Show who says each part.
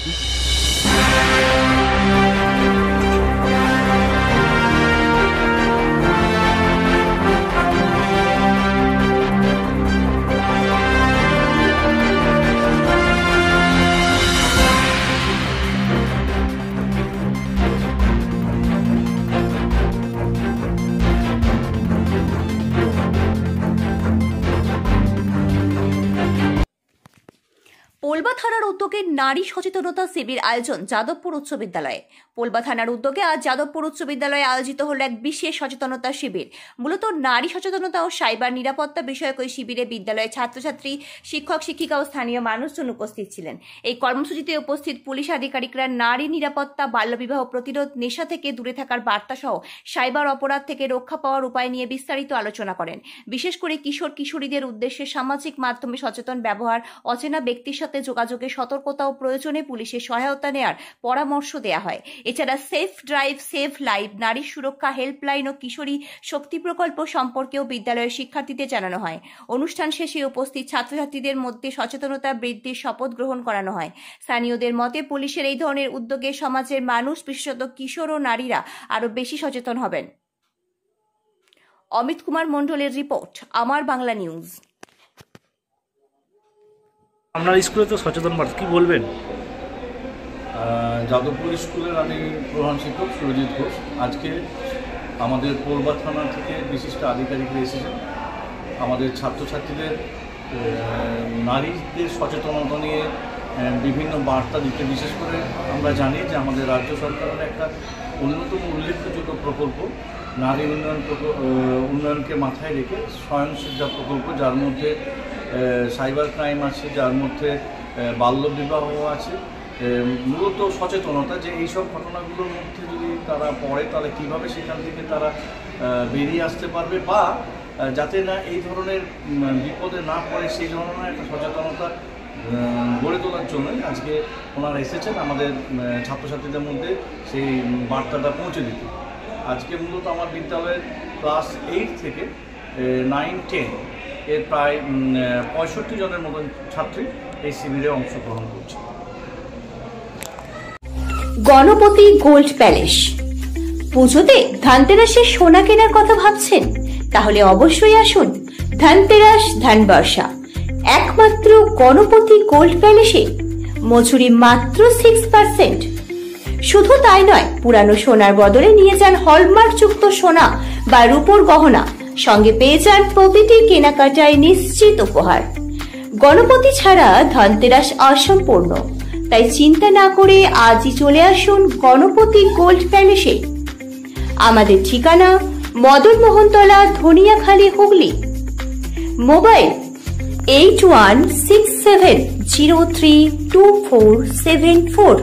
Speaker 1: পোলবা থানার উদ্যোগে নারী সচেতনতা শিবির আয়োজন যাদবপুর উচ্চ বিদ্যালয়ে। পোলবা থানার উদ্যোগে আজ যাদবপুর উচ্চ বিদ্যালয়ে আয়োজিত হল এক বিশেষ সচেতনতা শিবির। মূলত নারী সচেতনতা ও সাইবার নিরাপত্তা বিষয়ক ওই শিবিরে বিদ্যালয়ের ছাত্রছাত্রী, শিক্ষক শিক্ষিকা ও স্থানীয় মানুষজন উপস্থিত ছিলেন। এই কর্মসূচিতে উপস্থিত পুলিশ আধিকারিকরা নারী নিরাপত্তা, বাল্যবিবাহ প্রতিরোধ, নেশা থেকে দূরে থাকার বার্তা সহ সাইবার অপরাধ থেকে রক্ষা পাওয়ার উপায় নিয়ে বিস্তারিত আলোচনা করেন। বিশেষ করে কিশোর কিশোরীদের উদ্দেশ্যে সামাজিক মাধ্যমে সচেতন ব্যবহার, অচেনা ব্যক্তির সাথে যোগাযোগে সতর্কতা ও প্রয়োজনে পুলিশের সহায়তা নেওয়ার পরামর্শ দেওয়া হয়। এছাড়া সেফ ড্রাইভ, সেফ লাইফ, নারী সুরক্ষা হেল্পলাইন ও কিশোরী শক্তি প্রকল্প সম্পর্কেও বিদ্যালয়ের শিক্ষার্থীদের জানানো হয়। অনুষ্ঠান শেষে উপস্থিত ছাত্রছাত্রীদের মধ্যে সচেতনতা বৃদ্ধির শপথ গ্রহণ করানো হয়। স্থানীয়দের মতে পুলিশের এই ধরনের উদ্যোগে সমাজের মানুষ, বিশেষত কিশোর ও নারীরা আরো বেশি সচেতন হবেন। অমিত কুমার মণ্ডলের রিপোর্ট, আমার বাংলা নিউজ।
Speaker 2: আপনার স্কুলে তো সচেতন বার্তা, কি বলবেন?
Speaker 3: যাদবপুর স্কুলের আমি প্রধান শিক্ষক সুরজিৎ ঘোষ। আজকে আমাদের পোলবা থানা থেকে বিশিষ্ট আধিকারিকরা এসেছেন আমাদের ছাত্রছাত্রীদের নারীদের সচেতনতা নিয়ে বিভিন্ন বার্তা দিতে। বিশেষ করে আমরা জানি যে আমাদের রাজ্য সরকারের একটা অন্যতম উল্লেখযোগ্য প্রকল্প নারী উন্নয়নকে মাথায় রেখে স্বয়ংসিদ্ধা প্রকল্প, যার মধ্যে সাইবার ক্রাইম আছে, যার মধ্যে বাল্যবিবাহ আছে। মূলত সচেতনতা যে এইসব ঘটনাগুলোর মধ্যে যদি তারা পড়ে তাহলে কীভাবে সেখান থেকে তারা বেরিয়ে আসতে পারবে, বা যাতে না এই ধরনের বিপদে না পড়ে সেই ধরনের একটা সচেতনতা গড়ে তোলার জন্যই আজকে ওনারা এসেছেন আমাদের ছাত্রছাত্রীদের মধ্যে সেই বার্তাটা পৌঁছে দিতে। আজকে মূলত আমার বিদ্যালয়ের ক্লাস 8 থেকে 9-10 এর প্রায় 65 জনের মতন ছাত্রী এই শিবিরে অংশগ্রহণ করছে।
Speaker 1: Ganapati gold palace. পুজোতে ধানতেরাসের সোনা কেনার কথা ভাবছেন? তাহলে অবশ্যই আসুন ধানতেরাস ধানবর্ষা। একমাত্র গণপতি গোল্ড প্যালেসে মজুরি মাত্র 6%। শুধু তাই নয়, পুরানো সোনার বদলে নিয়ে যান হলমার্কযুক্ত সোনা বা রূপোর গহনা, সঙ্গে পেয়ে যান প্রতিটি কেনাকাটায় নিশ্চিত উপহার। গণপতি ছাড়া ধনতেরাস অসম্পূর্ণ, তাই চিন্তা না করে আজই চলে আসুন গণপতি গোল্ড প্যালেসে। আমাদের ঠিকানা মদন মোহনতলা, ধনিয়াখালী, হুগলি। মোবাইল 8167032474।